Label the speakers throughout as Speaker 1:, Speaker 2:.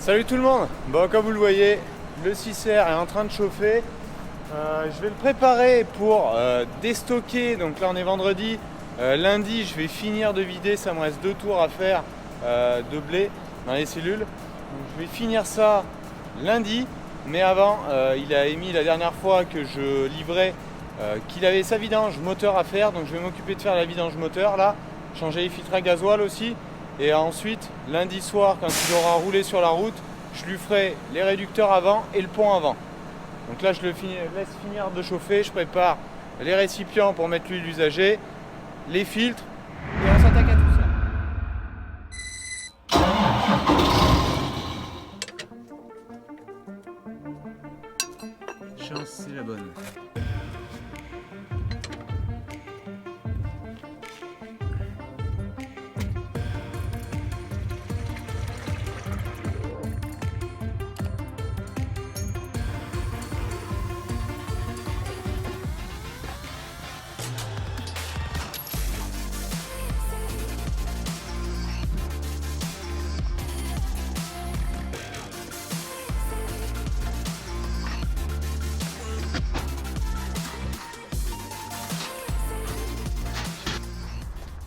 Speaker 1: Salut tout le monde. Bon, comme vous le voyez, le 6R est en train de chauffer. Je vais le préparer pour déstocker. Donc là on est vendredi. Lundi je vais finir de vider. Ça me reste 2 tours à faire de blé dans les cellules. Donc, je vais finir ça lundi. Mais avant, il a émis la dernière fois que je livrais qu'il avait sa vidange moteur à faire. Donc je vais m'occuper de faire la vidange moteur là. Changer les filtres à gasoil aussi. Et ensuite, lundi soir, quand il aura roulé sur la route, je lui ferai les réducteurs avant et le pont avant. Donc là, je le laisse finir de chauffer, je prépare les récipients pour mettre l'huile usagée, les filtres, et on s'attaque à tout ça. Chance, c'est la bonne.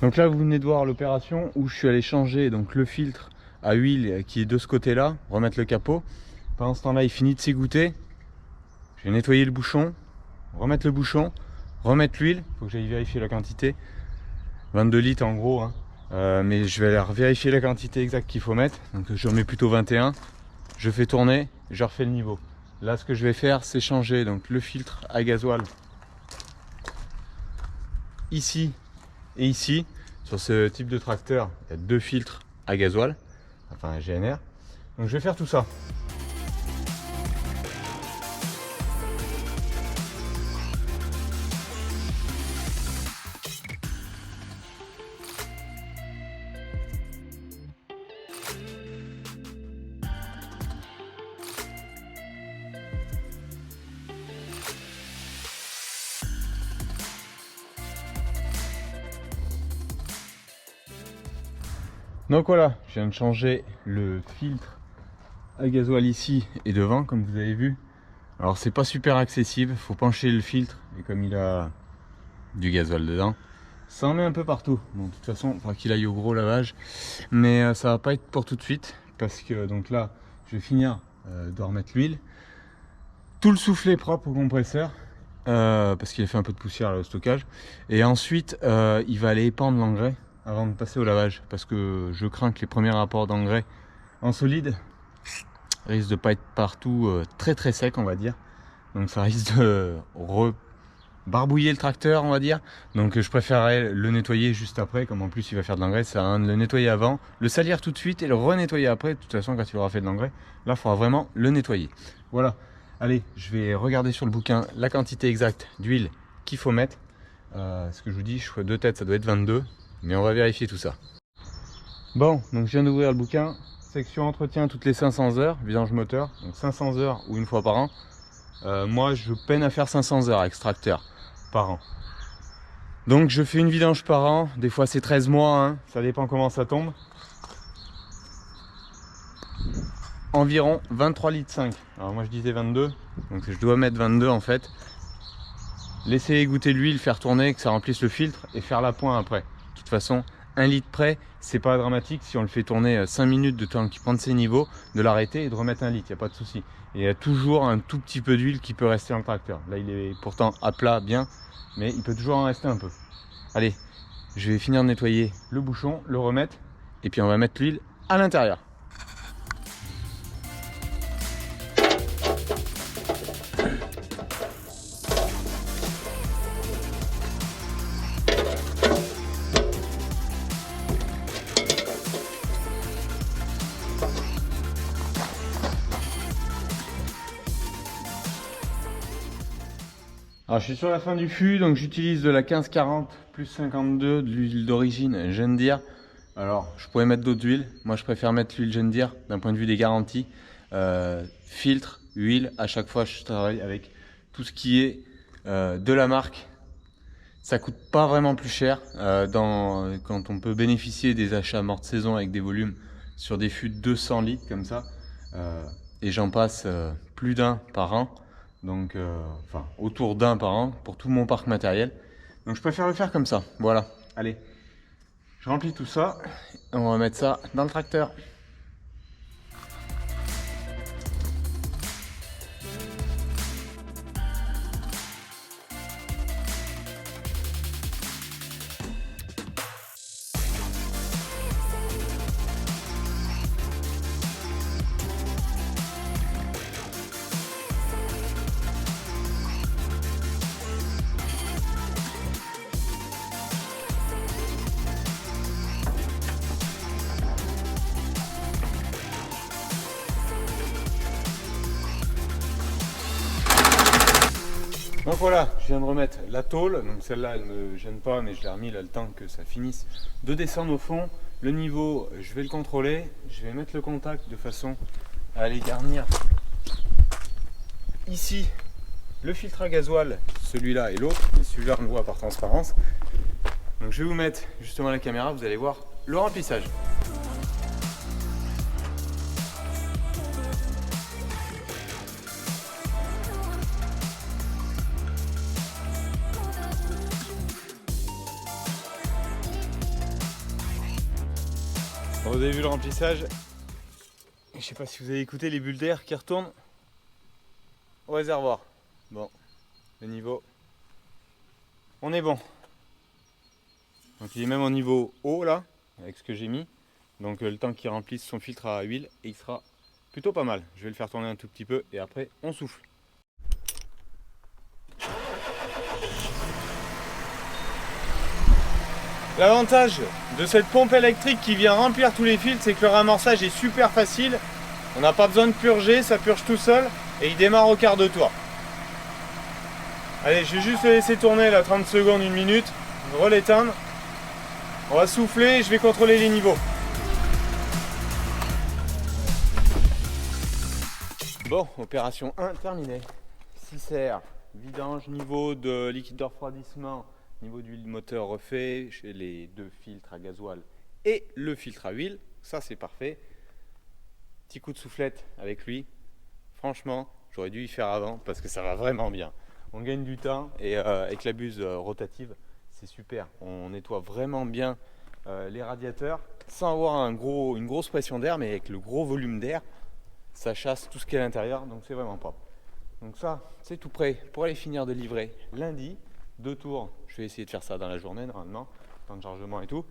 Speaker 1: Donc là vous venez de voir l'opération où je suis allé changer donc le filtre à huile qui est de ce côté là, remettre le capot. Pendant ce temps là il finit de s'égoutter. Je vais nettoyer le bouchon, remettre le bouchon, remettre l'huile, il faut que j'aille vérifier la quantité. 22 litres en gros hein. Mais je vais aller vérifier la quantité exacte qu'il faut mettre. Donc je remets plutôt 21. Je fais tourner, je refais le niveau. Là ce que je vais faire c'est changer donc le filtre à gasoil ici et ici. Sur ce type de tracteur il y a 2 filtres à gasoil, enfin un GNR. Donc je vais faire tout ça. Donc voilà, je viens de changer le filtre à gasoil ici et devant, comme vous avez vu. Alors c'est pas super accessible, faut pencher le filtre et comme il a du gasoil dedans, ça en met un peu partout. Bon, de toute façon, il faudra qu'il aille au gros lavage, mais ça va pas être pour tout de suite parce que donc là, je vais finir de remettre l'huile, tout le soufflet propre au compresseur. Parce qu'il a fait un peu de poussière là, au stockage, et ensuite il va aller épandre l'engrais avant de passer au lavage parce que je crains que les premiers rapports d'engrais en solide risquent de pas être partout très sec on va dire, donc ça risque de barbouiller le tracteur on va dire. Donc je préférerais le nettoyer juste après, comme en plus il va faire de l'engrais, ça sert à rien de le nettoyer avant, le salir tout de suite et le renettoyer après. De toute façon quand il aura fait de l'engrais là il faudra vraiment le nettoyer. Voilà, allez je vais regarder sur le bouquin la quantité exacte d'huile qu'il faut mettre. Ce que je vous dis, je fais 2 têtes, ça doit être 22, mais on va vérifier tout ça. Bon, donc je viens d'ouvrir le bouquin, section entretien toutes les 500 heures, vidange moteur, donc 500 heures ou une fois par an. Moi je peine à faire 500 heures extracteur par an. Donc je fais une vidange par an, des fois c'est 13 mois, hein, ça dépend comment ça tombe. Environ 23 litres 5. Alors moi je disais 22, donc je dois mettre 22 en fait. Laisser égoutter l'huile, faire tourner, que ça remplisse le filtre et faire la pointe après. De toute façon, 1 litre près, c'est pas dramatique si on le fait tourner 5 minutes de temps qu'il prend de ses niveaux, de l'arrêter et de remettre 1 litre, il n'y a pas de souci. Et il y a toujours un tout petit peu d'huile qui peut rester dans le tracteur. Là il est pourtant à plat bien, mais il peut toujours en rester un peu. Allez, je vais finir de nettoyer le bouchon, le remettre, et puis on va mettre l'huile à l'intérieur. Alors je suis sur la fin du fût, donc j'utilise de la 1540 plus 52 de l'huile d'origine John Deere. Alors je pourrais mettre d'autres huiles, moi je préfère mettre l'huile John Deere d'un point de vue des garanties. Filtre, huile, à chaque fois je travaille avec tout ce qui est de la marque. Ça coûte pas vraiment plus cher quand on peut bénéficier des achats morte saison avec des volumes sur des fûts de 200 litres comme ça. Et j'en passe plus d'un par an, donc enfin autour d'un par an pour tout mon parc matériel. Donc je préfère le faire comme ça. Voilà, allez, je remplis tout ça, on va mettre ça dans le tracteur. Donc voilà, je viens de remettre la tôle, donc celle-là elle me gêne pas, mais je l'ai remis là le temps que ça finisse de descendre au fond. Le niveau, je vais le contrôler, je vais mettre le contact de façon à aller garnir ici le filtre à gasoil, celui-là et l'autre, mais celui-là on le voit par transparence. Donc je vais vous mettre justement la caméra, vous allez voir le remplissage. Bon, vous avez vu le remplissage, je sais pas si vous avez écouté les bulles d'air qui retournent au réservoir. Bon, le niveau, on est bon. Donc il est même au niveau haut là, avec ce que j'ai mis. Donc le temps qu'il remplisse son filtre à huile, et il sera plutôt pas mal. Je vais le faire tourner un tout petit peu et après on souffle. L'avantage de cette pompe électrique qui vient remplir tous les filtres, c'est que le ramassage est super facile. On n'a pas besoin de purger, ça purge tout seul et il démarre au quart de tour. Allez, je vais juste le laisser tourner là 30 secondes, 1 minute, l'éteindre. On va souffler et je vais contrôler les niveaux. Bon, opération 1 terminée. 6 R, vidange, niveau de liquide de refroidissement, niveau d'huile moteur refait, chez les deux filtres à gasoil et le filtre à huile, ça c'est parfait. Petit coup de soufflette avec lui, franchement j'aurais dû y faire avant parce que ça va vraiment bien. On gagne du temps et avec la buse rotative c'est super, on nettoie vraiment bien les radiateurs sans avoir une grosse pression d'air, mais avec le gros volume d'air ça chasse tout ce qui est à l'intérieur, donc c'est vraiment propre. Donc ça c'est tout prêt pour aller finir de livrer lundi. 2 tours, je vais essayer de faire ça dans la journée normalement, temps de chargement et tout.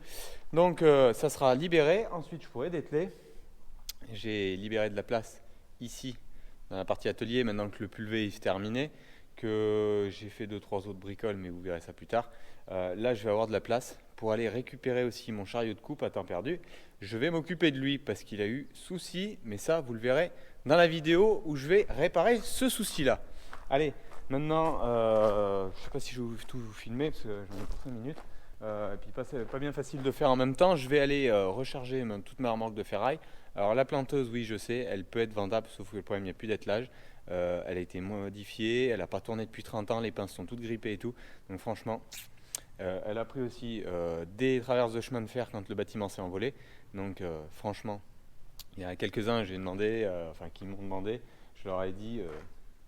Speaker 1: Donc ça sera libéré, ensuite je pourrai dételer. J'ai libéré de la place ici dans la partie atelier maintenant que le pulvé est terminé, que j'ai fait 2-3 autres bricoles, mais vous verrez ça plus tard. Là je vais avoir de la place pour aller récupérer aussi mon chariot de coupe à temps perdu. Je vais m'occuper de lui parce qu'il a eu souci, mais ça vous le verrez dans la vidéo où je vais réparer ce souci là. Allez, maintenant, je ne sais pas si je vais tout vous filmer parce que j'en ai pour 5 minutes. Et puis pas bien facile de faire en même temps. Je vais aller recharger toute ma remorque de ferraille. Alors la planteuse, oui je sais, elle peut être vendable, sauf que le problème, il n'y a plus d'attelage. Elle a été modifiée, elle n'a pas tourné depuis 30 ans, les pinces sont toutes grippées et tout. Donc franchement, elle a pris aussi des traverses de chemin de fer quand le bâtiment s'est envolé. Donc franchement, il y a quelques-uns qui m'ont demandé, je leur ai dit...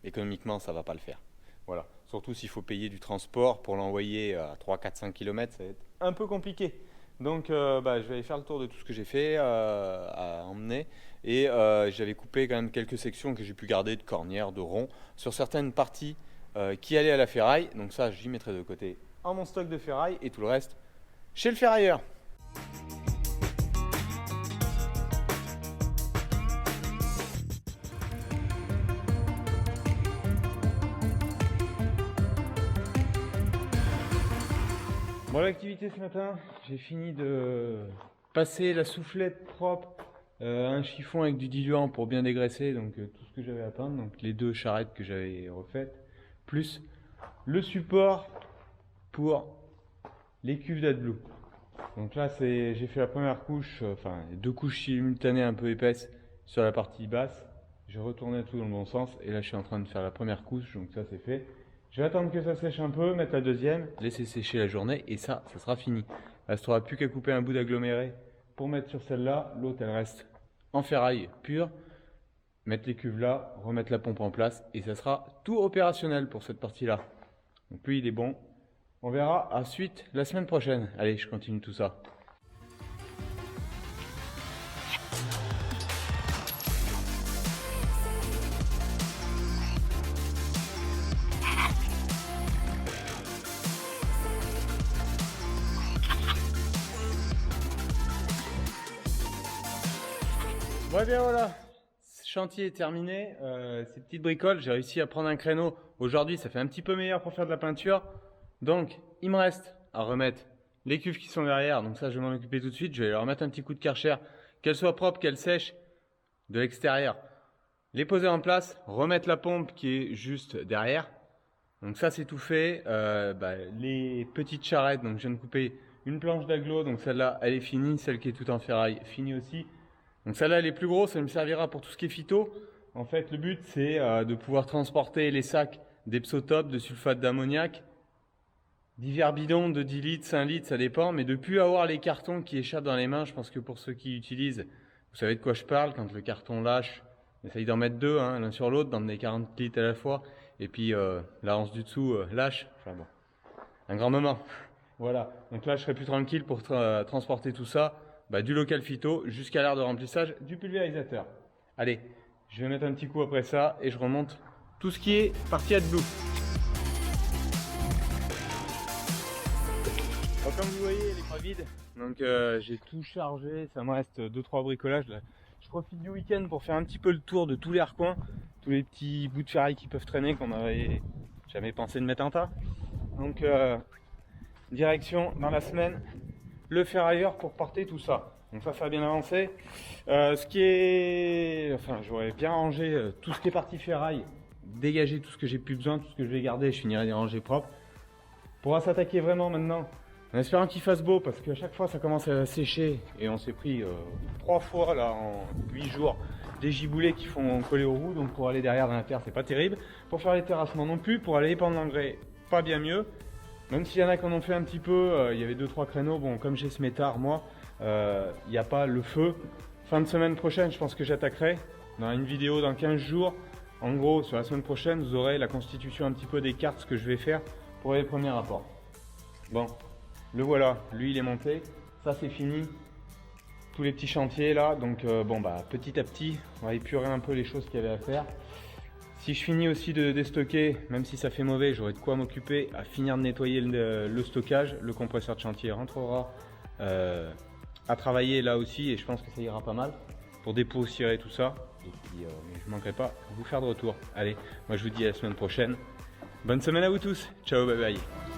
Speaker 1: économiquement ça va pas le faire, voilà, surtout s'il faut payer du transport pour l'envoyer à 3, 4, 5 km, ça va être un peu compliqué. Donc je vais aller faire le tour de tout ce que j'ai fait à emmener, et j'avais coupé quand même quelques sections que j'ai pu garder de cornières, de ronds sur certaines parties qui allaient à la ferraille, donc ça j'y mettrai de côté en mon stock de ferraille et tout le reste chez le ferrailleur. Bon, l'activité ce matin, j'ai fini de passer la soufflette propre à un chiffon avec du diluant pour bien dégraisser, donc tout ce que j'avais à peindre, donc les 2 charrettes que j'avais refaites, plus le support pour les cuves d'AdBlue. Donc là j'ai fait la première couche, enfin 2 couches simultanées un peu épaisses sur la partie basse, j'ai retourné tout dans le bon sens et là je suis en train de faire la première couche, donc ça c'est fait. Je vais attendre que ça sèche un peu, mettre la deuxième, laisser sécher la journée et ça sera fini. Il ne restera plus qu'à couper un bout d'aggloméré pour mettre sur celle-là. L'autre elle reste en ferraille pure. mettre les cuves là, remettre la pompe en place et ça sera tout opérationnel pour cette partie-là. Donc lui, il est bon. On verra à suite la semaine prochaine. Allez, je continue tout ça. Ouais, bien voilà, ce chantier est terminé. Ces petites bricoles, j'ai réussi à prendre un créneau. Aujourd'hui, ça fait un petit peu meilleur pour faire de la peinture. Donc, il me reste à remettre les cuves qui sont derrière. Donc ça, je vais m'en occuper tout de suite. Je vais leur mettre un petit coup de Karcher, qu'elles soient propres, qu'elles sèchent de l'extérieur. Les poser en place, remettre la pompe qui est juste derrière. Donc ça, c'est tout fait. Les petites charrettes, donc je viens de couper une planche d'agglo. Donc celle-là, elle est finie. Celle qui est toute en ferraille, finie aussi. Donc celle-là, elle est plus grosse, elle me servira pour tout ce qui est phyto. En fait, le but, c'est de pouvoir transporter les sacs d'Epsotop, de sulfate d'ammoniac, divers bidons de 10 litres, 5 litres, ça dépend, mais de plus avoir les cartons qui échappent dans les mains. Je pense que pour ceux qui utilisent, vous savez de quoi je parle. Quand le carton lâche, essaye d'en mettre deux, hein, l'un sur l'autre, d'emmener 40 litres à la fois. Et puis la hanse du dessous lâche. Enfin bon, un grand moment. Voilà, donc là, je serai plus tranquille pour transporter tout ça. Du local phyto jusqu'à l'aire de remplissage du pulvérisateur. Allez, je vais mettre un petit coup après ça et je remonte tout ce qui est partie AdBlue. Bon, comme vous voyez, elle est pas vide. Donc j'ai tout chargé, ça me reste 2-3 bricolages. Là. Je profite du week-end pour faire un petit peu le tour de tous les recoins, tous les petits bouts de ferraille qui peuvent traîner qu'on n'avait jamais pensé de mettre en tas. Donc direction dans la semaine le ferrailleur pour porter tout ça. Donc ça a bien avancé. J'aurais bien rangé tout ce qui est partie ferraille, dégager tout ce que j'ai plus besoin, tout ce que je vais garder, je finirai de ranger propre. On pourra s'attaquer vraiment maintenant, en espérant qu'il fasse beau, parce qu'à chaque fois ça commence à sécher, et on s'est pris 3 fois là en 8 jours des giboulées qui font coller aux roues, donc pour aller derrière dans la terre c'est pas terrible. Pour faire les terrassements non plus, pour aller épandre l'engrais, pas bien mieux. Même s'il y en a qui en ont fait un petit peu, il y avait 2-3 créneaux. Bon, comme j'ai ce métard, moi, il n'y a pas le feu. Fin de semaine prochaine, je pense que j'attaquerai dans une vidéo dans 15 jours. En gros, sur la semaine prochaine, vous aurez la constitution un petit peu des cartes, ce que je vais faire pour les premiers rapports. Bon, le voilà, lui il est monté. Ça c'est fini. Tous les petits chantiers là, donc petit à petit, on va épurer un peu les choses qu'il y avait à faire. Si je finis aussi de déstocker, même si ça fait mauvais, j'aurai de quoi m'occuper à finir de nettoyer le stockage. Le compresseur de chantier rentrera à travailler là aussi et je pense que ça ira pas mal pour dépoussiérer tout ça. Et puis, je ne manquerai pas de vous faire de retour. Allez, moi je vous dis à la semaine prochaine. Bonne semaine à vous tous. Ciao, bye bye.